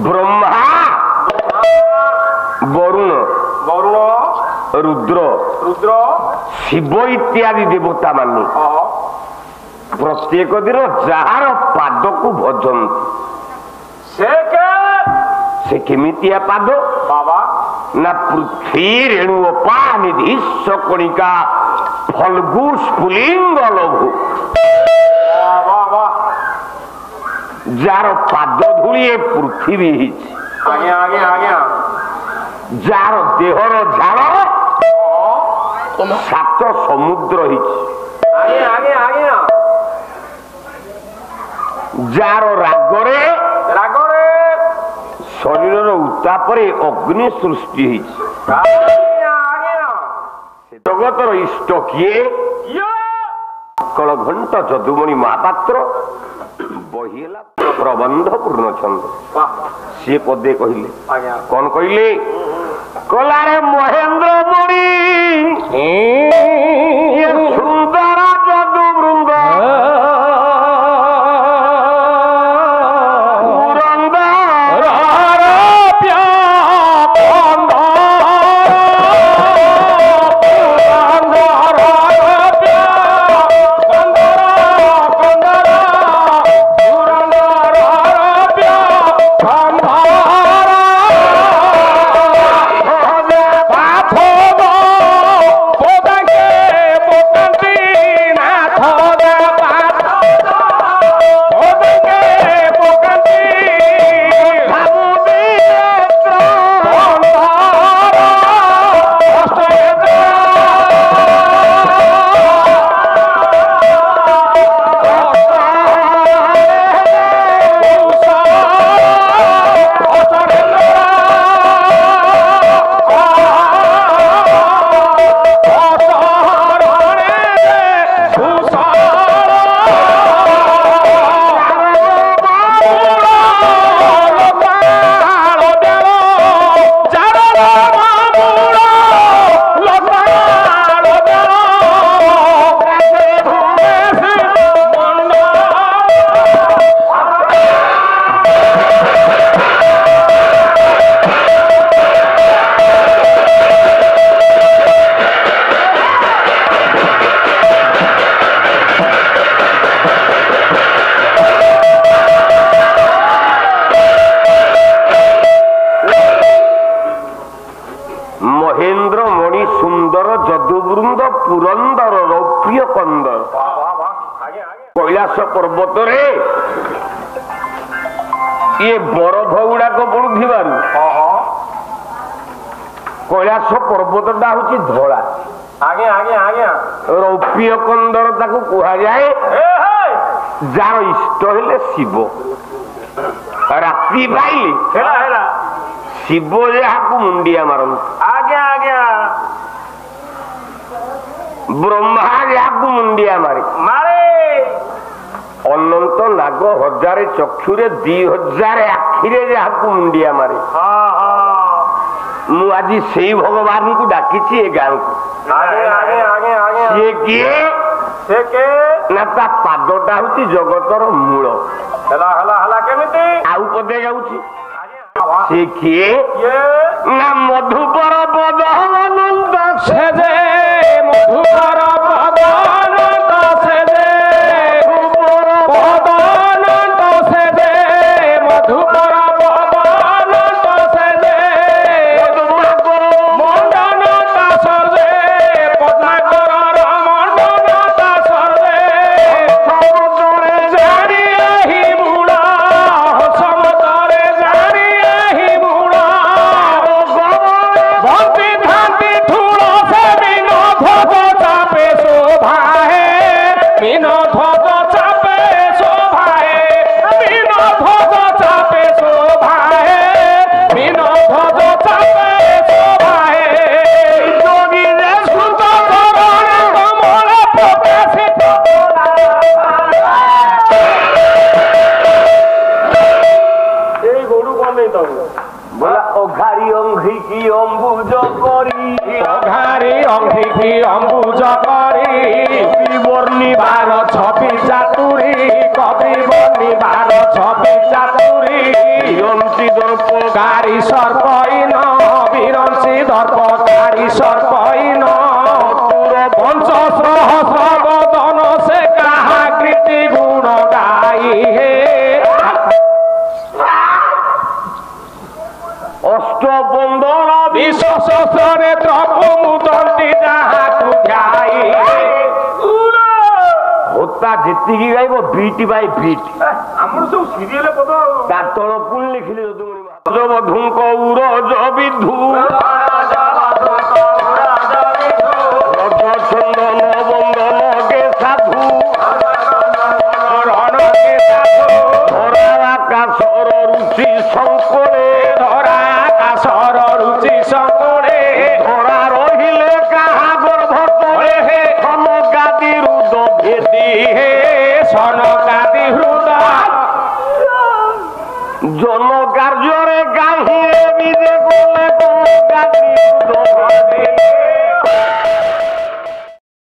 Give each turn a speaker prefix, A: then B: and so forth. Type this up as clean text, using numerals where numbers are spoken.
A: ब्रह्मा वरुण रुद्र शिव इत्यादि देवता माने प्रत्येक दिन जार पाद को भजंती से केमितिया पाद बाबा ना पृथ्वी रेणुपा निधि कणिका फल्गु स्फुलिंग लघु जार पाद धूली पृथ्वी जार देहर झाड़ सात समुद्र जार रागरे शरीर उत्ताप अग्नि सृष्टि जगतर इष्ट किए कल घंट जदुमणि महापात्र बहिला प्रबंध पूर्ण छंद सी पदे कहले कौन कहले कलारे महेंद्र मणि सुंदर जदु वृंद कैलाश पर्वत रे ये बरफ गुड़ाक पड़ुथिबार कैलाश पर्वतटा हूँ धला रौप्य कंदर ताकू कह जाए जार इष्ट हेले शिव राति पाइले शिव जहाँ मुंडिया मारती ब्रह्मा जहाँ मुंडिया मारे अनंत नाग हजार चक्षुरे 2000 आखिरे जहाँ मुंडिया मारे मु आज से भगवान को डाकी ए गाँव को किए ना ता पादटा हूँ जगतर मूल आउ पदे गाउची से किए ना मधुपर पद अनंत से मधुपर पद अनंत से पद अनंत से मधुपर पद अनंत से मंडन दासरे पद्माकर मंडन दासरे समुद्रे जानी ही मुड़ा समुद्रे जानी ही मुड़ा भक्ति भक्ति ठूलो से बिनो ध्वज चापे शोभा है बिनो ध्वज चापे शोभा है बिनो ध्वज चापे शोभा है बिनो ध्वज चापे शोभा है जोगी रे सुत करण कमल प्रकाशित এই গরু কমে তো बोला ओघारी अंघी की अम्बुज करी ओघारी अंघी की अम्बुज करी कवि वर्णी 12 छवि चातुरी कवि वर्णी 12 সর্পইন বিরঞ্চি দর্পকারী সর্পইন পঞ্চ সহস্র বদন সে কাহা কৃতি গুণ গাই হে অষ্টবন্ধন বিশ্বশস্ত্রে ত্রপমুদন্তি যাহাকু ধ্যাই হত্যা যেତିকি গাইব বিট বাই বিট
B: ଆମର ସବୁ ସିରିଏଲ ପଦ
A: তার তল পুল লিখিলে যদুমণি কৌর বিধু চন্দন বন্দন কে সাধু রণকে সাধু ধরা আকাশর রুচি শঙ্করে ধরা আকাশর রুচি শঙ্করে ধরা রহিলে কাহা গর্ভ করে হে সনকাদি রুদ ভেদি হে সনকাদি হৃদ জন কার্যরে গাহিরে বিদে করলে